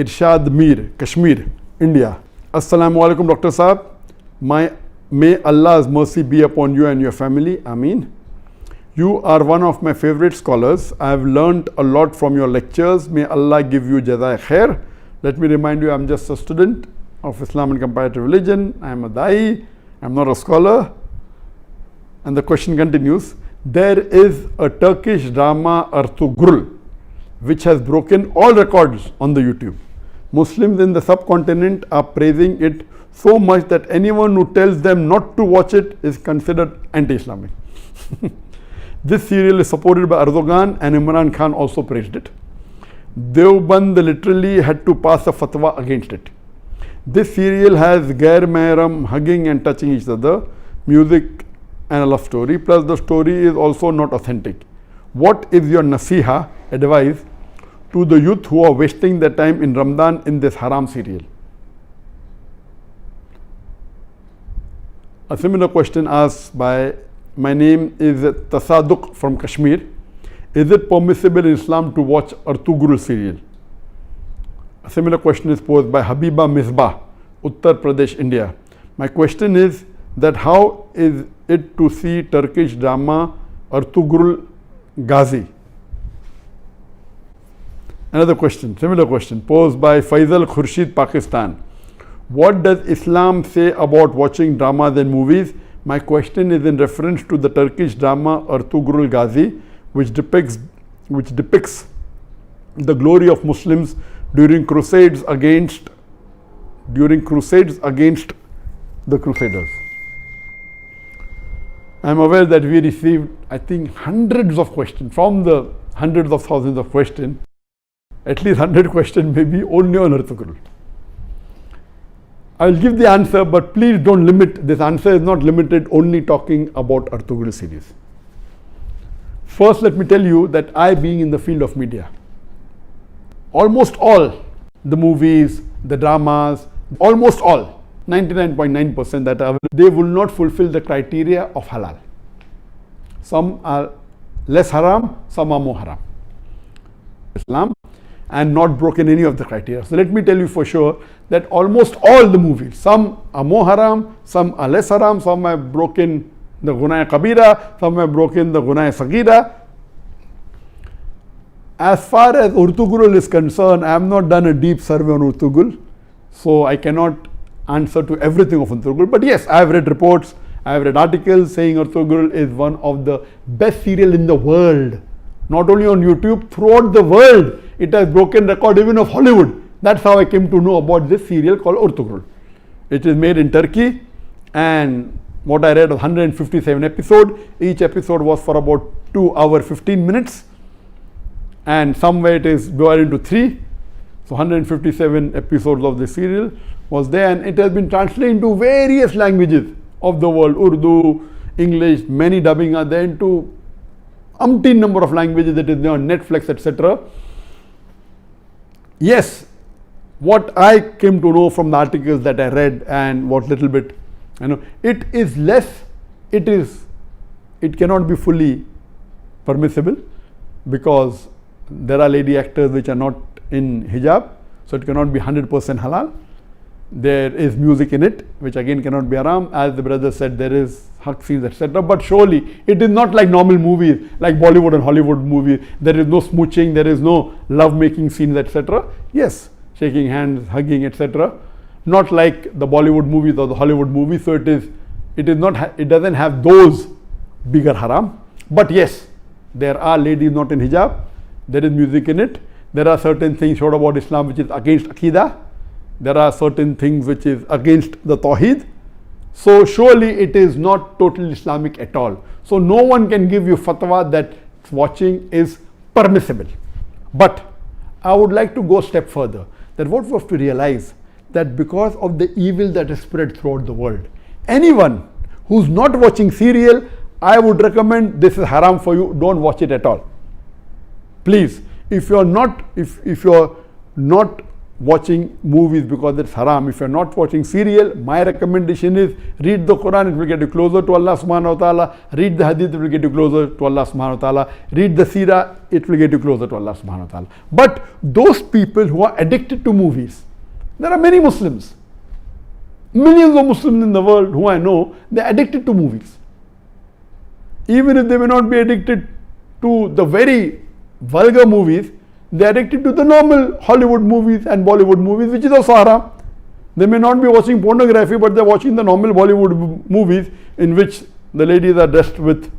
Irshad Mir, Kashmir, India. Assalamu alaikum, Dr. Saab. May Allah's mercy be upon you and your family. Ameen. You are one of my favorite scholars. I have learnt a lot from your lectures. May Allah give you jazai khair. Let me remind you, I am just a student of Islam and comparative religion. I am a da'i. I am not a scholar. And the question continues. There is a Turkish drama, Ertugrul, which has broken all records on the YouTube. Muslims in the subcontinent are praising it so much that anyone who tells them not to watch it is considered anti-Islamic. This serial is supported by Erdogan, and Imran Khan also praised it. Deoband literally had to pass a fatwa against it. This serial has Gair Mehram hugging and touching each other, music and a love story, plus the story is also not authentic. What is your nasiha, advice, to the youth who are wasting their time in Ramadan in this haram serial? A similar question asked by, my name is Tasadduq from Kashmir. Is it permissible in Islam to watch Ertugrul serial? A similar question is posed by Habiba Misbah, Uttar Pradesh, India. My question is that how is it to see Turkish drama Ertugrul Ghazi? Another question, similar question, posed by Faisal Khurshid, Pakistan. What does Islam say about watching dramas and movies? My question is in reference to the Turkish drama Ertugrul Ghazi, which depicts the glory of Muslims during crusades against the Crusaders. I am aware that we received, I think, hundreds of questions from the hundreds of thousands of questions. At least 100 questions maybe only on Ertugrul. I will give the answer, but please don't limit. This answer is not limited only talking about Ertugrul series. First, let me tell you that I, being in the field of media, almost all the movies, the dramas, almost all, 99.9% that are, they will not fulfill the criteria of halal. Some are less haram, some are more haram. Islam, and not broken any of the criteria. So let me tell you for sure that almost all the movies, some are more haram, some are less haram, some have broken the Gunaya Kabira, some have broken the Gunaya Sagira. As far as Ertugrul is concerned, I have not done a deep survey on Ertugrul, so I cannot answer to everything of Ertugrul. But yes, I have read reports, I have read articles saying Ertugrul is one of the best serial in the world. Not only on YouTube, throughout the world. It has broken record even of Hollywood. That's how I came to know about this serial called Ertugrul. It is made in Turkey, and what I read was 157 episodes. Each episode was for about 2 hours 15 minutes, and somewhere it is divided into 3. So 157 episodes of the serial was there, and it has been translated into various languages of the world. Urdu, English, many dubbing are there into umpteen number of languages that is there on Netflix, etc. Yes, what I came to know from the articles that I read and what little bit, it is less, it cannot be fully permissible because there are lady actors which are not in hijab, so it cannot be 100% halal. There is music in it, which again cannot be haram. As the brother said, there is hug scenes, etc. But surely it is not like normal movies, like Bollywood and Hollywood movies. There is no smooching, there is no love-making scenes, etc. Yes, shaking hands, hugging, etc. Not like the Bollywood movies or the Hollywood movies. So it doesn't have those bigger haram. But yes, there are ladies not in hijab. There is music in it. There are certain things showed about Islam which is against Aqidah. There are certain things which is against the Tawheed. So surely it is not totally Islamic at all. So no one can give you fatwa that watching is permissible. But I would like to go a step further, that what we have to realize that because of the evil that is spread throughout the world, anyone who's not watching serial, I would recommend this is haram for you, don't watch it at all. Please, if you're not watching movies because it's haram. If you're not watching serial, my recommendation is read the Quran, it will get you closer to Allah subhanahu wa ta'ala. Read the hadith, it will get you closer to Allah subhanahu wa ta'ala. Read the seerah, it will get you closer to Allah subhanahu wa ta'ala. But those people who are addicted to movies, there are many Muslims, millions of Muslims in the world who I know, they're addicted to movies. Even if they may not be addicted to the very vulgar movies, they are addicted to the normal Hollywood movies and Bollywood movies, which is also haram. They may not be watching pornography, but they are watching the normal Bollywood movies in which the ladies are dressed with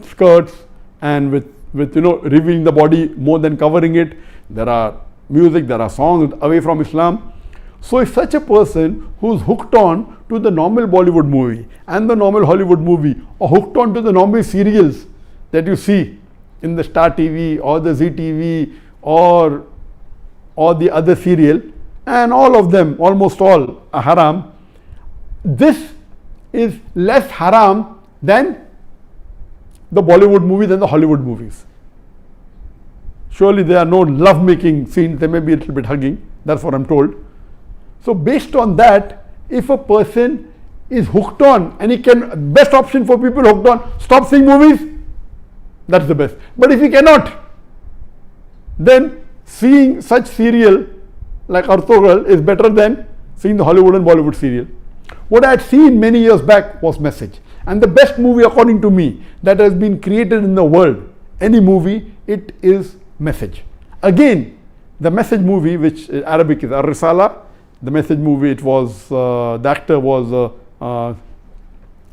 skirts and with revealing the body more than covering it. There are music, there are songs away from Islam. So if such a person who's hooked on to the normal Bollywood movie and the normal Hollywood movie, or hooked on to the normal serials that you see in the Star TV or the Zee TV or the other serial, and all of them, almost all, are haram, this is less haram than the Bollywood movies and the Hollywood movies. Surely there are no love making scenes, there may be a little bit hugging, that's what I'm told. So based on that, if a person is hooked on, and he can, best option for people hooked on, stop seeing movies, that's the best. But if he cannot, then seeing such serial like Ertugrul is better than seeing the Hollywood and Bollywood serial. What I had seen many years back was Message. And the best movie according to me that has been created in the world, any movie, it is Message. Again, the Message movie, which in Arabic is Ar-Risala, the Message movie, it was, the actor was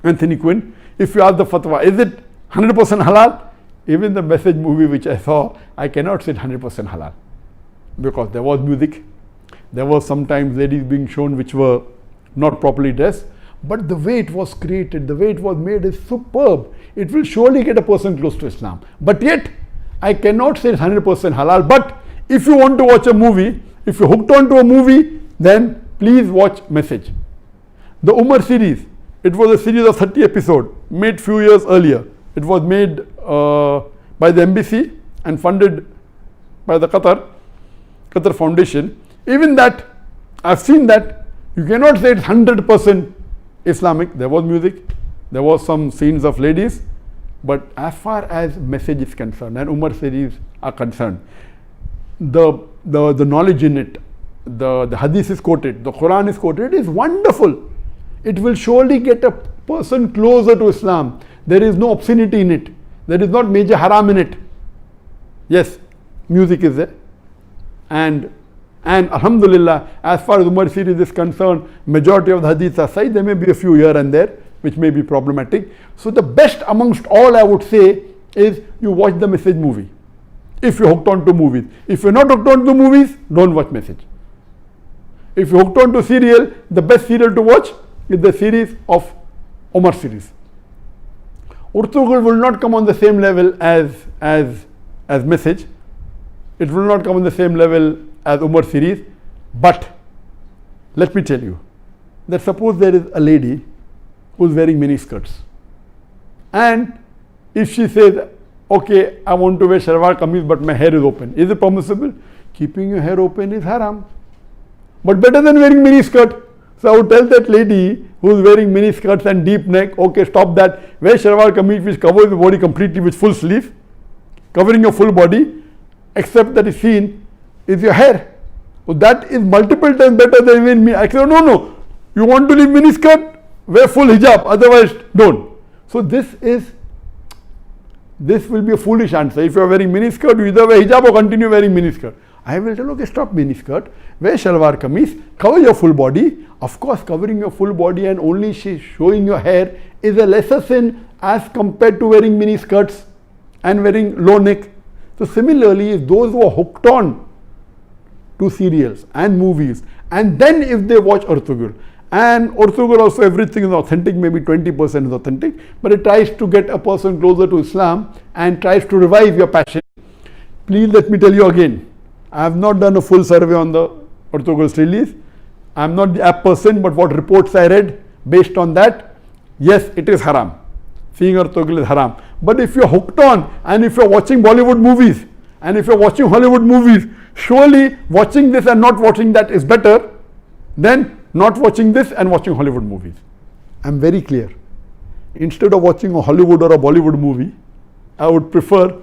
Anthony Quinn. If you ask the fatwa, is it 100% halal? Even the Message movie which I saw, I cannot say 100% halal, because there was music, there was sometimes ladies being shown which were not properly dressed, but the way it was created, the way it was made is superb. It will surely get a person close to Islam. But yet, I cannot say it's 100% halal. But if you want to watch a movie, if you're hooked on to a movie, then please watch Message. The Umar series, it was a series of 30 episodes, made few years earlier. It was made by the embassy and funded by the Qatar Foundation. Even that, I've seen that, you cannot say it's 100% Islamic. There was music, there was some scenes of ladies, but as far as Message is concerned and Umar series are concerned, the knowledge in it, the hadith is quoted, the Quran is quoted, it is wonderful. It will surely get a person closer to Islam. There is no obscenity in it. There is not major haram in it. Yes, music is there. And alhamdulillah, as far as Umar series is concerned, majority of the hadiths are sahih. There may be a few here and there which may be problematic. So the best amongst all, I would say, is you watch the Message movie. If you're hooked on to movies. If you're not hooked on to movies, don't watch Message. If you're hooked on to serial, the best serial to watch is the series of Umar series. Ertugrul will not come on the same level as Message. It will not come on the same level as Umar series. But let me tell you that suppose there is a lady who is wearing mini skirts, and if she says, okay, I want to wear shalwar kameez but my hair is open, is it permissible? Keeping your hair open is haram, but better than wearing mini skirt. So I would tell that lady who is wearing mini skirts and deep neck, okay, stop that, wear shalwar kameez which covers the body completely with full sleeve, covering your full body, except that is seen is your hair. So that is multiple times better than even me. I say, no, you want to leave mini skirt, wear full hijab, otherwise don't. So this will be a foolish answer. If you are wearing mini skirt, you either wear hijab or continue wearing mini skirt. I will tell, okay, stop mini skirt, wear shalwar kameez, cover your full body. Of course, covering your full body and only showing your hair is a lesser sin as compared to wearing mini skirts and wearing low neck. So similarly, if those who are hooked on to serials and movies, and then if they watch Ertugrul, and Ertugrul also everything is authentic, maybe 20% is authentic, but it tries to get a person closer to Islam and tries to revive your passion. Please let me tell you again, I have not done a full survey on the Ertugrul's release. I am not the app person, but what reports I read, based on that, yes, it is haram. Seeing Ertugrul is haram. But if you are hooked on and if you are watching Bollywood movies And if you're watching Hollywood movies, surely watching this and not watching that is better than not watching this and watching Hollywood movies. I'm very clear. Instead of watching a Hollywood or a Bollywood movie, I would prefer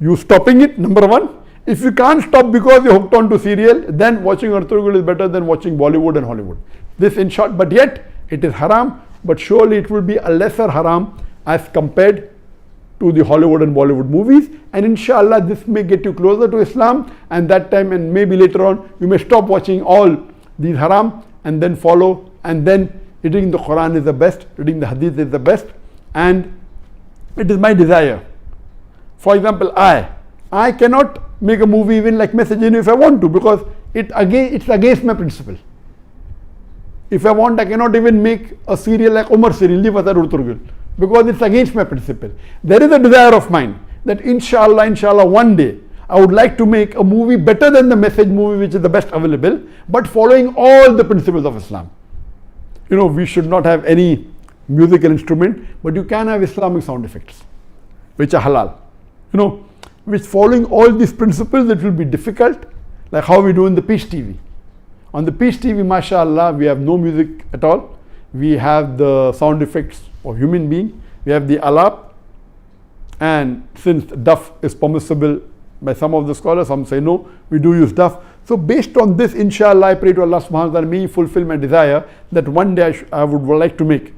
you stopping it, number one. If you can't stop because you're hooked on to serial, then watching Ertugrul is better than watching Bollywood and Hollywood. This in short, but yet it is haram, but surely it will be a lesser haram as compared to the Hollywood and Bollywood movies, and inshallah this may get you closer to Islam, and that time and maybe later on you may stop watching all these haram and then follow, and then reading the Quran is the best, reading the Hadith is the best. And it is my desire. For example, I cannot make a movie even like Messaging if I want to, because it's against my principle. If I want, I cannot even make a serial like Umar serial, leave aside Ertugrul, because it's against my principle. There is a desire of mine that inshallah one day I would like to make a movie better than the Message movie, which is the best available, but following all the principles of Islam. You know, we should not have any musical instrument, but you can have Islamic sound effects, which are halal. You know, which following all these principles, it will be difficult, like how we do in the Peace TV. On the Peace TV, mashallah, we have no music at all. We have the sound effects of human being. We have the alap, and since duff is permissible by some of the scholars, some say no, we do use duff. So based on this, inshallah, I pray to Allah subhanahu wa ta'ala, may He fulfill my desire that one day I would like to make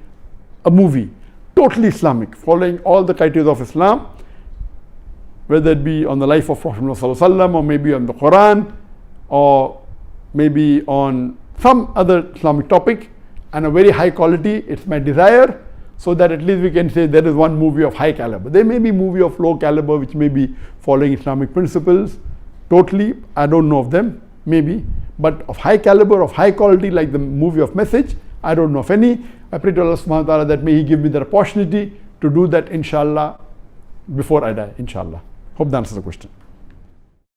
a movie totally Islamic, following all the criteria of Islam, whether it be on the life of Prophet Muhammad sallallahu alaihi wasallam, or maybe on the Quran, or maybe on some other Islamic topic, and a very high quality. It's my desire, so that at least we can say there is one movie of high caliber. There may be movie of low caliber which may be following Islamic principles totally, I don't know of them, maybe, but of high caliber, of high quality, like the movie of Message, I don't know of any. I pray to Allah subhanahu wa ta'ala that may He give me the opportunity to do that, inshallah, before I die, inshallah. Hope that answers the question.